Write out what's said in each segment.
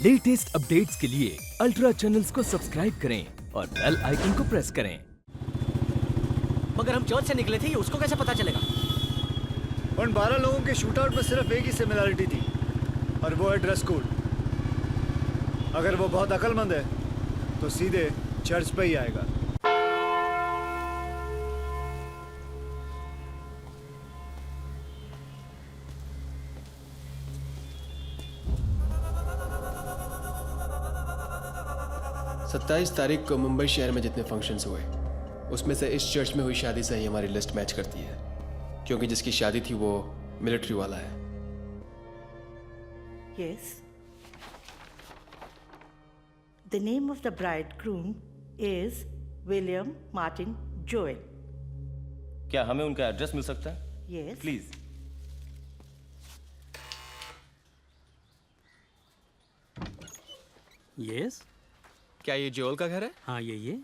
Latest updates के लिए ultra channels को सब्सक्राइब करें और बेल आइकन को प्रेस करें। मगर हम चर्च से निकले थे, ये उसको कैसे पता चलेगा? उन 12 लोगों के शूटआउट में सिर्फ एक ही सिमिलरिटी थी और वो है ड्रेस कोड। अगर वो बहुत अक्लमंद है तो सीधे चर्च पे ही आएगा। सत्ताईस तारीख को मुंबई शहर में जितने फंक्शंस हुए उसमें से इस चर्च में हुई शादी से ही हमारी लिस्ट मैच करती है, क्योंकि जिसकी शादी थी वो मिलिट्री वाला है। Yes. The name of the bridegroom is William Martin Joel. क्या हमें उनका एड्रेस मिल सकता है? Yes. प्लीज। यस। क्या ये जोल का घर है? हाँ ये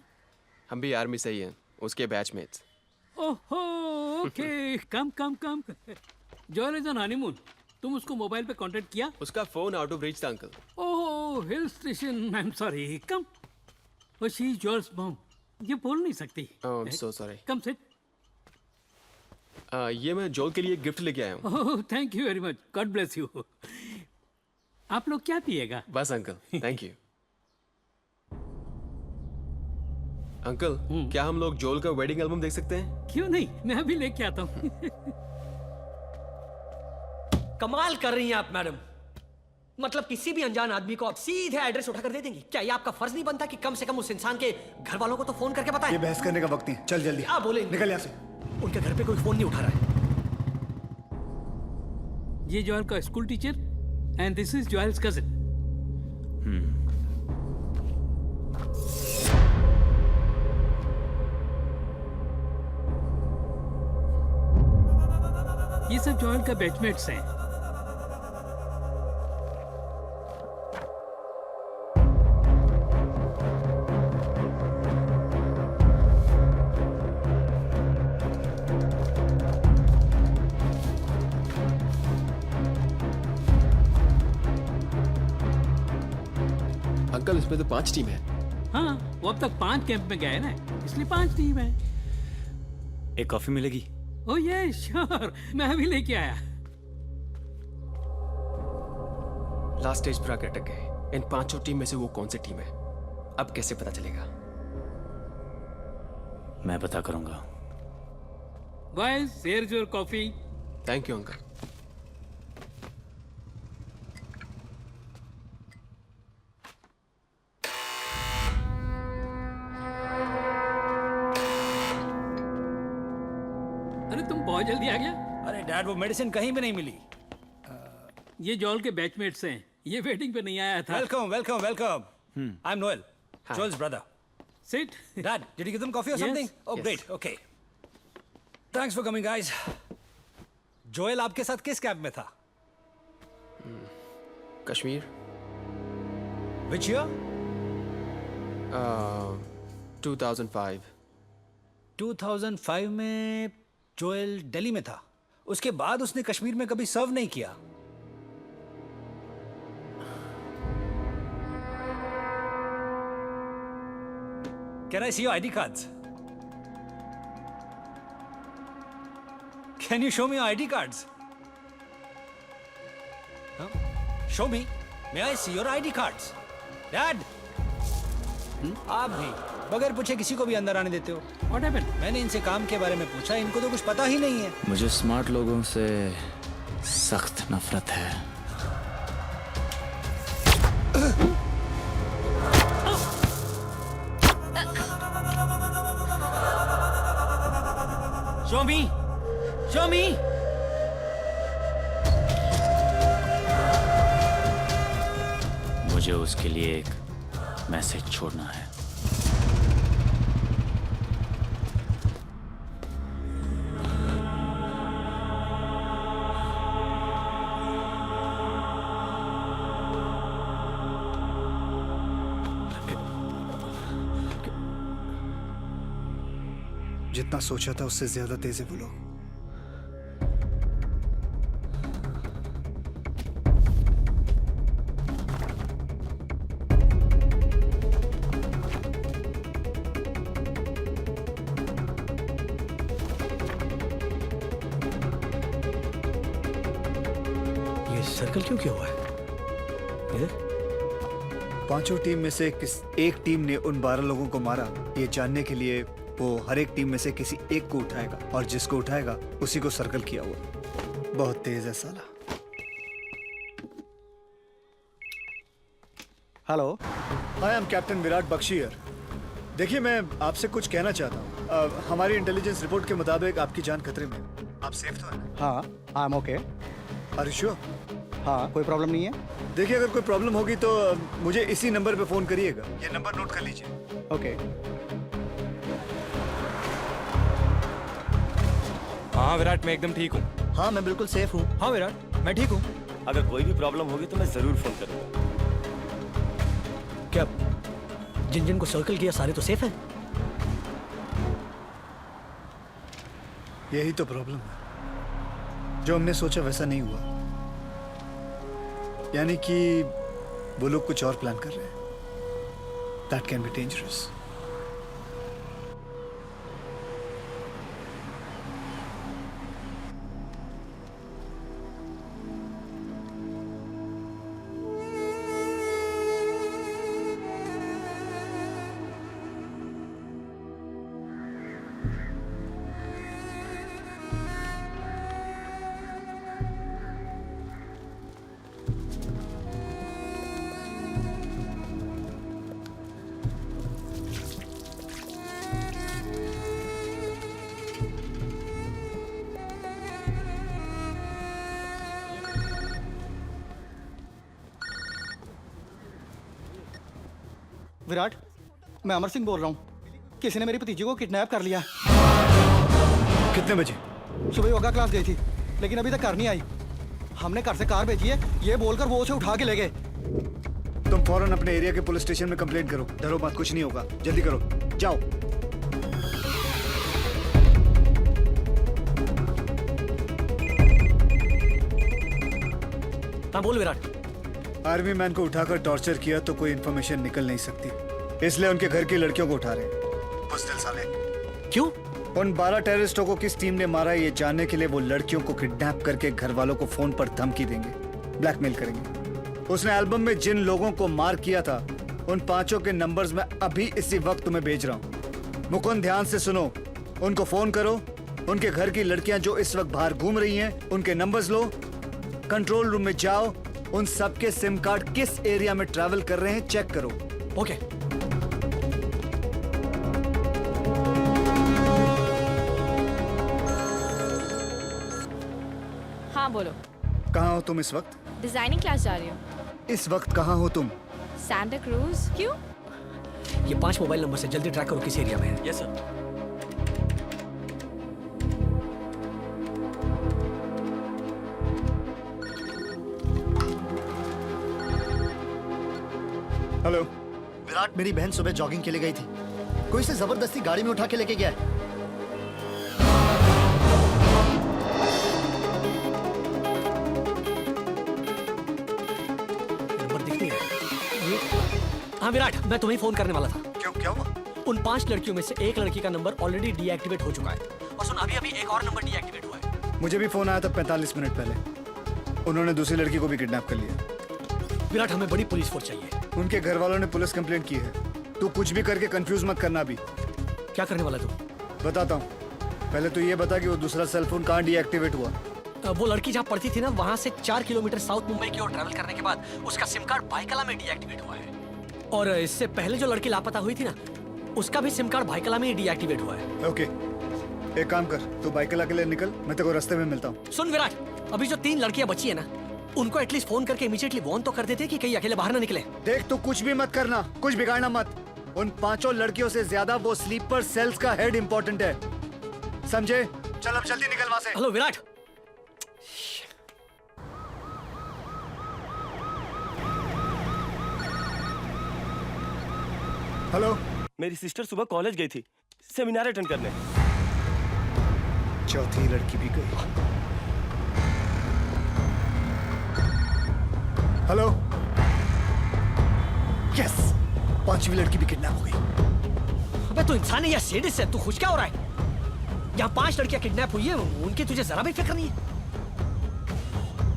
हम भी आर्मी से ही हैं, उसके बैचमेट्स। ओहो okay come come come. Joel is on honeymoon. तुम उसको मोबाइल पे कांटेक्ट किया? उसका फोन आउट ऑफ रीच था uncle. Oh hill station, I am sorry. Come. वो शी इज जॉयल्स मॉम। ये बोल नहीं सकती। I am so sorry. Come sit. ये मैं जोल के लिए गिफ्ट लेके आया हूँ। Oh thank you very much, God bless you. आप लोग क्या पिएगा? बस अंकल, थैंक यू। अंकल, क्या हम लोग जोल का वेडिंग एल्बम देख सकते हैं? क्यों नहीं, मैं अभी लेके आता हूँ। कमाल कर रही हैं आप मैडम। मतलब किसी भी अनजान आदमी को आप सीधे एड्रेस उठाकर दे देंगी? क्या ये आपका फर्ज नहीं बनता कि कम से कम उस इंसान के घर वालों को तो फोन करके बताएं? ये बहस करने का वक्त नहीं, चल जल्दी। क्या बोले? निकल यहाँ से। उनके घर पे कोई फोन नहीं उठा रहा है। ये जॉयल का school teacher and this is Joel's cousin. ये सब जॉयल का बैचमेट्स हैं। अंकल, इसमें तो 5 टीम है। हाँ, वो अब तक 5 कैंप में गए हैं ना, इसलिए 5 टीम है। एक कॉफी मिलेगी? ओह ये श्योर, मैं अभी लेके आया। लास्ट स्टेज पर आकर अटक गए। इन 5 टीम में से वो कौन सी टीम है, अब कैसे पता चलेगा? मैं पता करूंगा। Boys, here your coffee. Thank you uncle. अरे तुम बहुत जल्दी आ गया। अरे डैड, वो मेडिसिन कहीं भी नहीं मिली। ये जॉल के बैचमेट्स हैं, ये वेडिंग पे नहीं आया था। Welcome welcome welcome. I am Noel, Joel's brother. Sit. Dad, did you give them coffee और Yes. Something? Oh great, okay. Thanks for coming guys. Joel आपके साथ किस कैंप में था? कश्मीर। Which year? 2005। 2005 में जोएल दिल्ली में था। उसके बाद उसने कश्मीर में कभी सर्व नहीं किया। Can I see your ID cards? Can you show me your ID cards? Huh? Show me. May I see your ID cards? Dad! आप भी बगैर पूछे किसी को भी अंदर आने देते हो। What happened? मैंने इनसे काम के बारे में पूछा, इनको तो कुछ पता ही नहीं है। मुझे स्मार्ट लोगों से सख्त नफरत है। Show me! Show me! मुझे उसके लिए एक मैसेज छोड़ना है। जितना सोचा था उससे ज्यादा तेज है वो लोग। सर्कल क्यों किया हुआ है? इधर? पांचों टीम में से एक टीम ने उन 12 लोगों को मारा, ये जानने के लिए वो हर एक टीम में से किसी एक को उठाएगा और जिसको उठाएगा उसी को सर्कल किया हुआ। बहुत तेज है साला। Hello, I am captain Virat Bakshi here. देखिए, मैं आपसे कुछ कहना चाहता हूँ। हमारी इंटेलिजेंस रिपोर्ट के मुताबिक आपकी जान खतरे में है। आप सेफ तो हैं? हाँ, I am okay. Are you sure? हाँ, कोई प्रॉब्लम नहीं है। देखिए, अगर कोई प्रॉब्लम होगी तो मुझे इसी नंबर पे फोन करिएगा। ये नंबर नोट कर लीजिए। ओके। हाँ विराट, मैं एकदम ठीक हूँ। हाँ, मैं बिल्कुल सेफ हूँ। हाँ विराट, मैं ठीक हूँ। अगर कोई भी प्रॉब्लम होगी तो मैं जरूर फोन करूंगा। क्या जिन जिन को सर्कल किया सारे तो सेफ हैं? यही तो प्रॉब्लम है। जो हमने सोचा वैसा नहीं हुआ। यानी कि वो लोग कुछ और प्लान कर रहे हैं। That can be dangerous. Virat, मैं अमर सिंह बोल रहा हूँ। किसी ने मेरी भतीजी को किडनैप कर लिया। कितने बजे? सुबह योगा क्लास गई थी, लेकिन अभी तक घर नहीं आई। हमने घर से कार भेजी है, ये बोलकर वो उसे उठा के ले गए। तुम फौरन अपने एरिया के पुलिस स्टेशन में कंप्लेंट करो। डरो मत, कुछ नहीं होगा। जल्दी करो, जाओ। हाँ बोल विराट। आर्मी मैन को उठाकर टॉर्चर किया तो कोई इन्फॉर्मेशन निकल नहीं सकती, इसलिए उनके घर की लड़कियों को उठा रहे हैं। बुज़दिल साले। क्यों? उन 12 टेररिस्टों को किस टीम ने मारा ये जानने के लिए वो लड़कियों को किडनैप करके घर वालों को फोन पर धमकी देंगे, ब्लैकमेल करेंगे। उसने एल्बम में जिन लोगों को मार किया था उन 5 के नंबर्स मैं अभी इसी वक्त तुम्हें भेज रहा हूँ। मुकुंद, ध्यान से सुनो। उनको फोन करो। उनके घर की लड़कियां जो इस वक्त बाहर घूम रही हैं उनके नंबर्स लो। कंट्रोल रूम में जाओ, उन सबके सिम कार्ड किस एरिया में ट्रैवल कर रहे हैं चेक करो। ओके। हाँ बोलो। कहाँ हो तुम इस वक्त? डिजाइनिंग क्लास जा रही हूँ। इस वक्त कहाँ हो तुम? Santa cruise. क्यों? ये 5 मोबाइल नंबर से जल्दी ट्रैक करो किस एरिया में है। Yes sir. हेलो विराट, मेरी बहन सुबह जॉगिंग के लिए गई थी। कोई से जबरदस्ती गाड़ी में उठा के लेके गया है। नंबर दिख नहीं रहा। हाँ विराट, मैं तुम्हें फोन करने वाला था। क्यों, क्या हुआ? उन 5 लड़कियों में से एक लड़की का नंबर ऑलरेडी डीएक्टिवेट हो चुका है और सुन अभी अभी एक और नंबर डीएक्टिवेट हुआ है। मुझे भी फोन आया था 45 मिनट पहले। उन्होंने दूसरी लड़की को भी किडनैप कर लिया। विराट, हमें बड़ी पुलिस फोर्स चाहिए। उनके घर वालों ने पुलिस कंप्लेंट की है। तू कुछ भी करके कंफ्यूज मत करना। अभी क्या करने वाला तू? बताता हूँ। पहले तो ये बता कि वो दूसरा सेलफोन कहाँ डीएक्टिवेट हुआ। वो लड़की जहाँ पढ़ती थी ना, वहाँ से 4 किलोमीटर साउथ मुंबई की ओर ट्रैवल करने के बाद उसका सिम कार्ड भाईकला में डीएक्टिवेट हुआ है। और इससे पहले जो लड़की लापता हुई थी ना, उसका भी सिम कार्ड भाईकला में ही डीएक्टिवेट हुआ है। ओके, एक काम कर, तू बाइकला के लिए निकल, मैं तेरे को रास्ते में मिलता हूँ। सुन विराट, अभी जो 3 लड़कियां बची है ना, उनको एटलीस्ट फोन करके इमीडिएटली वार्न तो कर देते कि कहीं अकेले बाहर ना निकले। देख, तू कुछ भी मत करना, कुछ बिगाड़ना मत। उन 5 लड़कियों से ज्यादा वो स्लीपर सेल्स का हेड इंपॉर्टेंट है, समझे? चल अब जल्दी निकल वहां से। हेलो विराट। हेलो। मेरी सिस्टर सुबह कॉलेज गई थी सेमिनार अटेंड करने। चौथी लड़की भी गई। हेलो। यस, 5वीं लड़की भी किडनैप हो गई। अबे तू इंसान है या सेडिस्ट है? तू खुश क्या हो रहा है? यहाँ 5 लड़कियां किडनैप हुई है, उनकी तुझे जरा भी फिक्र नहीं है?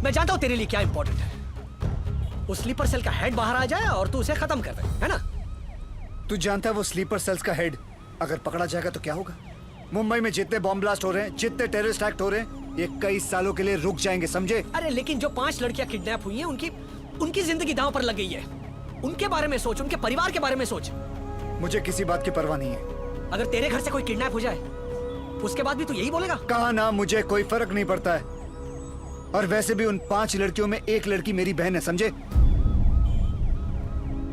मैं जानता हूँ तेरे लिए क्या इंपॉर्टेंट है। उस स्लीपर सेल का हेड बाहर आ जाए और तू उसे खत्म कर दे, है ना? तू जानता है वो स्लीपर सेल्स का हेड अगर पकड़ा जाएगा तो क्या होगा? मुंबई में जितने बॉम्ब ब्लास्ट हो रहे हैं, जितने टेररिस्ट एक्ट हो रहे हैं, ये कई सालों के लिए रुक जाएंगे, समझे? अरे लेकिन जो 5 लड़कियां किडनैप हुई हैं, उनकी जिंदगी दांव पर लग गई है। उनके बारे में सोच, उनके परिवार के बारे में सोच। मुझे किसी बात की परवाह नहीं है। अगर तेरे घर से कोई किडनैप हो जाए, उसके बाद भी तू यही बोलेगा? कहा ना, मुझे कोई फर्क नहीं पड़ता है। और वैसे भी उन 5 लड़कियों में एक लड़की मेरी बहन है, समझे?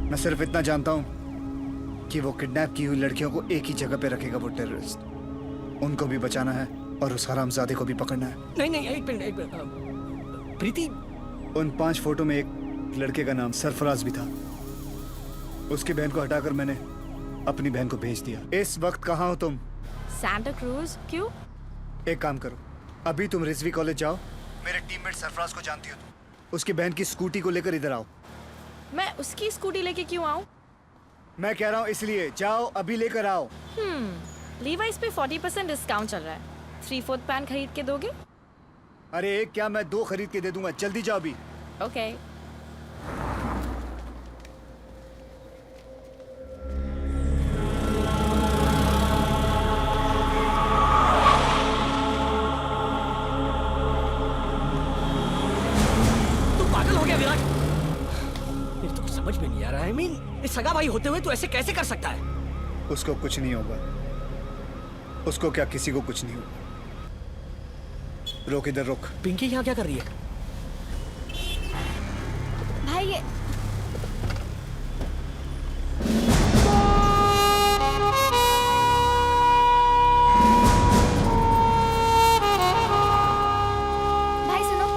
मैं सिर्फ इतना जानता हूं कि वो किडनैप की हुई लड़कियों को एक ही जगह पे रखेगा वो टेररिस्ट। उनको भी बचाना है और उस हरामजादे को भी पकड़ना है। नहीं, एक मिनट। प्रीति, उन 5 फोटो में एक लड़के का नाम सरफराज भी था। उसकी बहन को हटाकर मैंने अपनी बहन को भेज दिया। इस वक्त कहाँ हो तुम? Santa cruise. क्यों? एक काम करो, अभी तुम रिजवी कॉलेज जाओ। मेरे टीममेट सरफराज को जानती हो तुम, उसकी बहन की स्कूटी को लेकर इधर आओ। मैं उसकी स्कूटी लेके क्यों आऊं? मैं कह रहा हूँ इसलिए जाओ, अभी लेकर आओ। लीवाइस पे 40% डिस्काउंट चल रहा है। 3/4 पैन खरीद के दोगे? अरे एक क्या, मैं 2 खरीद के दे दूंगा। जल्दी जाओ अभी। ओके। समझ में नहीं आ रहा है। इस सगा भाई होते हुए तू ऐसे कैसे कर सकता है? उसको कुछ नहीं होगा। उसको क्या, किसी को कुछ नहीं होगा। रोक, इधर रोक। पिंकी यहाँ क्या कर रही है? भाई ये भाई सुनो,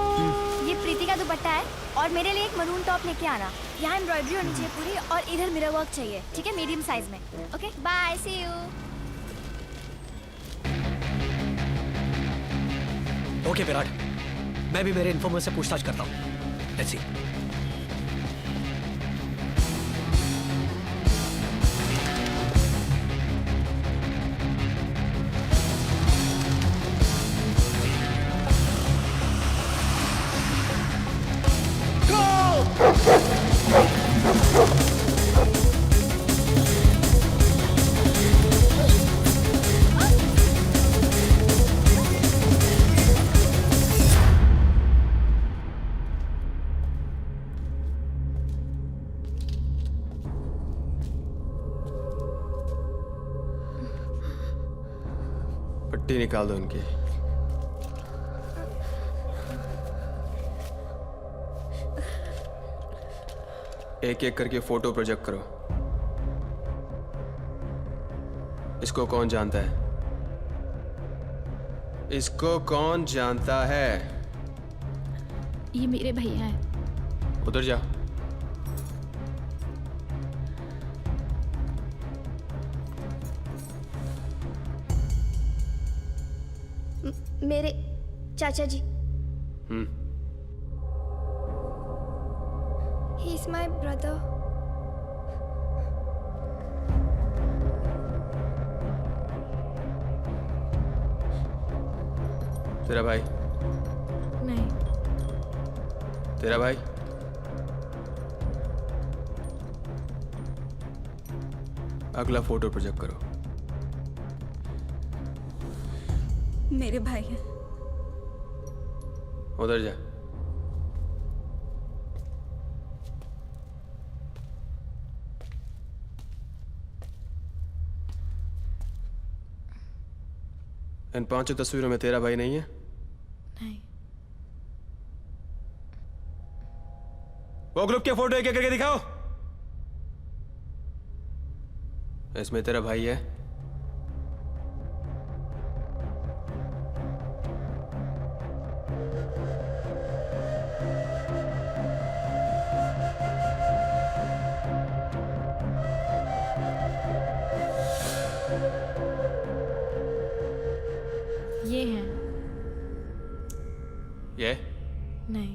ये प्रीति का दुपट्टा है और मेरे लिए एक मरून टॉप लेके आना। यहाँ एम्ब्रॉयडरी होनी चाहिए पूरी और इधर मिरर वर्क चाहिए, ठीक है? मीडियम साइज में। Okay, bye, see you. Okay Virat, मैं भी मेरे इन्फॉर्मर से पूछताछ करता हूँ। Let's see. पट्टी निकाल दो इनकी। एक एक करके फोटो प्रोजेक्ट करो। इसको कौन जानता है? इसको कौन जानता है? ये मेरे भैया हैं। उधर जा। मेरे चाचा जी। He is my brother. तेरा भाई? नहीं। तेरा भाई? अगला फोटो प्रोजेक्ट करो। मेरे भाई हैं। उधर जा। इन 5 तस्वीरों में तेरा भाई नहीं है? नहीं। वो ग्रुप के फोटो एक एक करके दिखाओ। इसमें तेरा भाई है? ये हैं। ये? नहीं।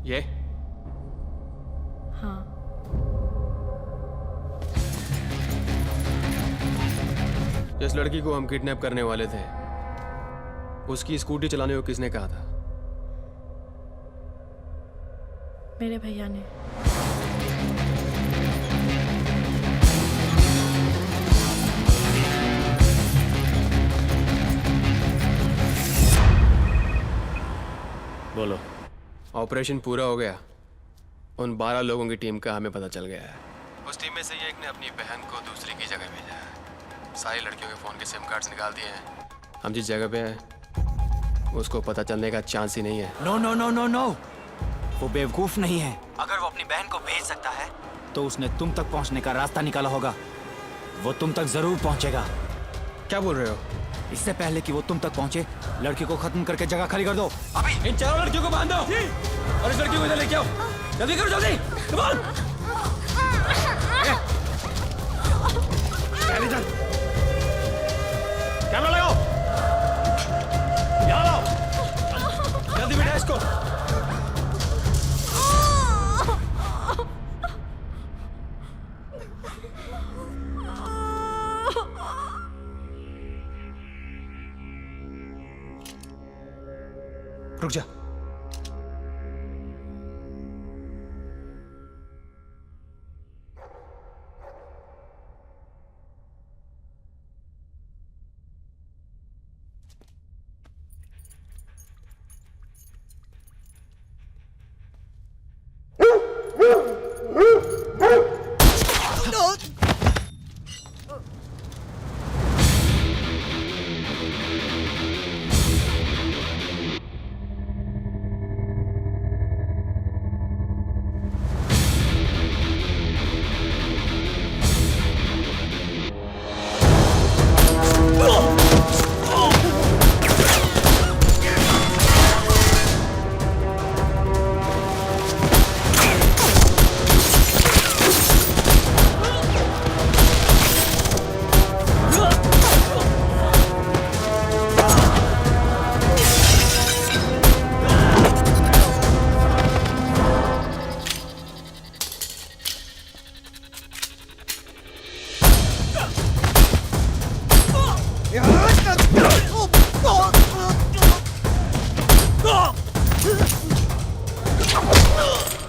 ये? हाँ। जिस लड़की को हम किडनैप करने वाले थे, उसकी स्कूटी चलाने को किसने कहा था? मेरे भैया ने। बोलो। ऑपरेशन पूरा हो गया। उन 12 लोगों की टीम का हमें पता चल गया है। उस टीम में से एक ने अपनी बहन को दूसरी की जगह भेजा है। सारी लड़कियों के फ़ोन के सिम कार्ड्स निकाल दिए हैं। हम जिस जगह पे हैं उसको पता चलने का चांस ही नहीं है। No no no no no, वो बेवकूफ नहीं है। अगर वो अपनी बहन को भेज सकता है तो उसने तुम तक पहुंचने का रास्ता निकाला होगा। वो तुम तक जरूर पहुंचेगा। क्या बोल रहे हो? इससे पहले कि वो तुम तक पहुंचे, लड़की को खत्म करके जगह खाली कर दो अभी। इन चारों लड़कियों को बांध दो और इस लड़की को इधर लेके आओ। जल्दी करो, जल्दी। Come on. कैमरा लगाओ, यहाँ लाओ, जल्दी बिठा इसको। रुक जा।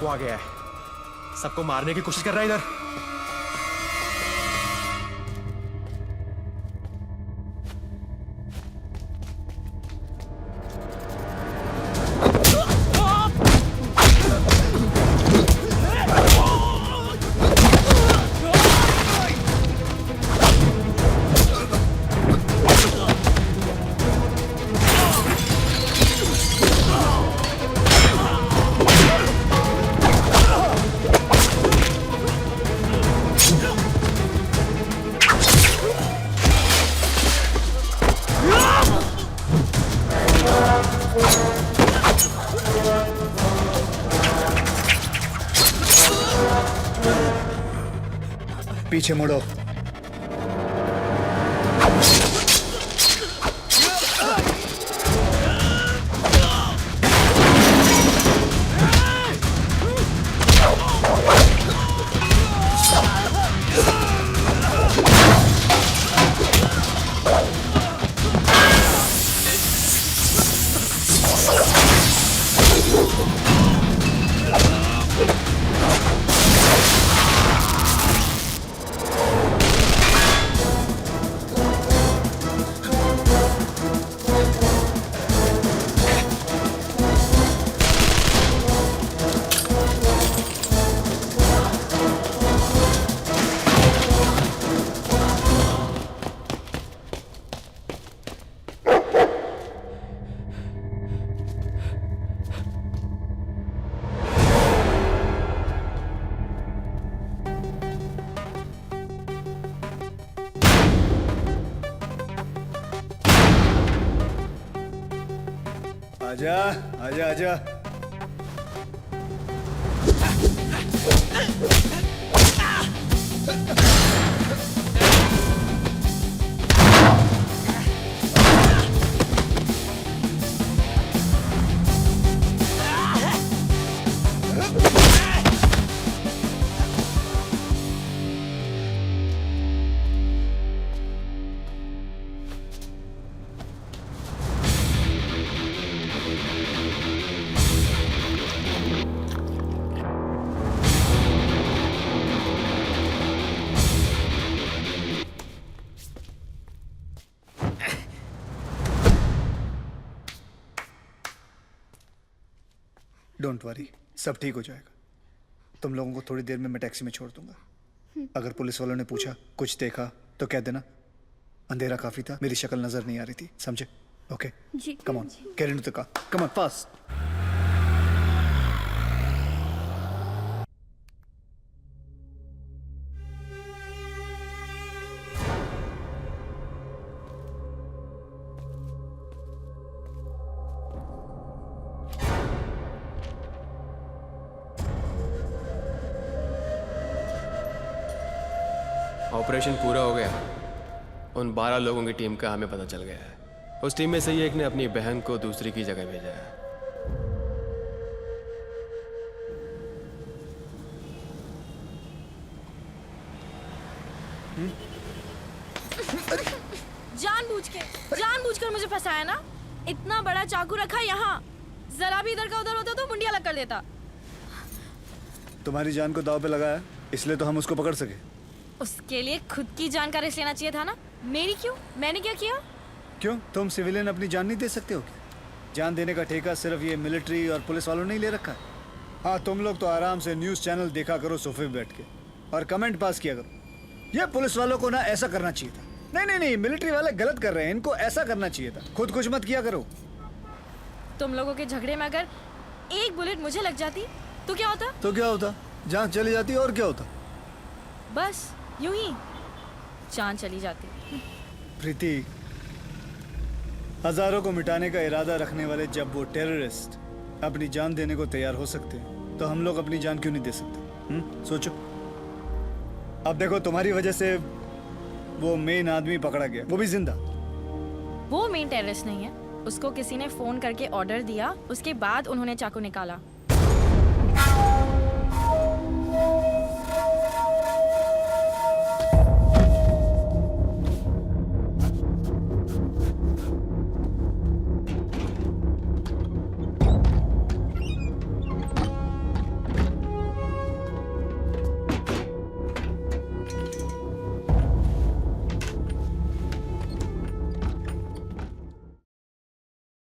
वो आ गया है, सबको मारने की कोशिश कर रहा है इधर। पीछे मुड़ो। आजा आजा आजा। डोंट वरी, सब ठीक हो जाएगा। तुम लोगों को थोड़ी देर में मैं टैक्सी में छोड़ दूंगा। अगर पुलिस वालों ने पूछा कुछ देखा तो कह देना अंधेरा काफी था, मेरी शक्ल नजर नहीं आ रही थी, समझे? ओके जी come on, carry to the car, come on fast. Operation पूरा हो गया। उन 12 लोगों की टीम का हमें पता चल गया है। उस टीम में से ही एक ने अपनी बहन को दूसरी की जगह भेजा है। जानबूझकर मुझे फंसाया ना। इतना बड़ा चाकू रखा यहाँ, जरा भी इधर का उधर होता तो मुंडी अलग कर देता। तुम्हारी जान को दाव पे लगाया, इसलिए तो हम उसको पकड़ सके। उसके लिए खुद की जान का रिस्क लेना चाहिए था ना, मेरी क्यों? मैंने क्या किया? क्यों, तुम सिविलियन अपनी जान नहीं दे सकते हो क्या? जान देने का ठेका सिर्फ ये मिलिट्री और पुलिस वालों ने ही ले रखा है। हाँ, तुम लोग तो आराम से न्यूज़ चैनल देखा करो सोफे पे बैठ के और कमेंट पास किया करो। ये पुलिस वालों को ना ऐसा करना चाहिए था। नहीं, मिलिट्री वाले गलत कर रहे हैं, इनको ऐसा करना चाहिए था। खुद कुछ मत किया करो। तुम लोगों के झगड़े में अगर एक बुलेट मुझे लग जाती तो क्या होता? जान चली जाती और क्या होता? बस यूं ही जान चली जाती। प्रीति, हजारों को मिटाने का इरादा रखने वाले जब वो टेररिस्ट अपनी जान देने को तैयार हो सकते हैं तो हम लोग अपनी जान क्यों नहीं दे सकते? सोचो। अब देखो, तुम्हारी वजह से वो मेन आदमी पकड़ा गया, वो भी जिंदा। वो मेन टेररिस्ट नहीं है, उसको किसी ने फोन करके ऑर्डर दिया, उसके बाद उन्होंने चाकू निकाला।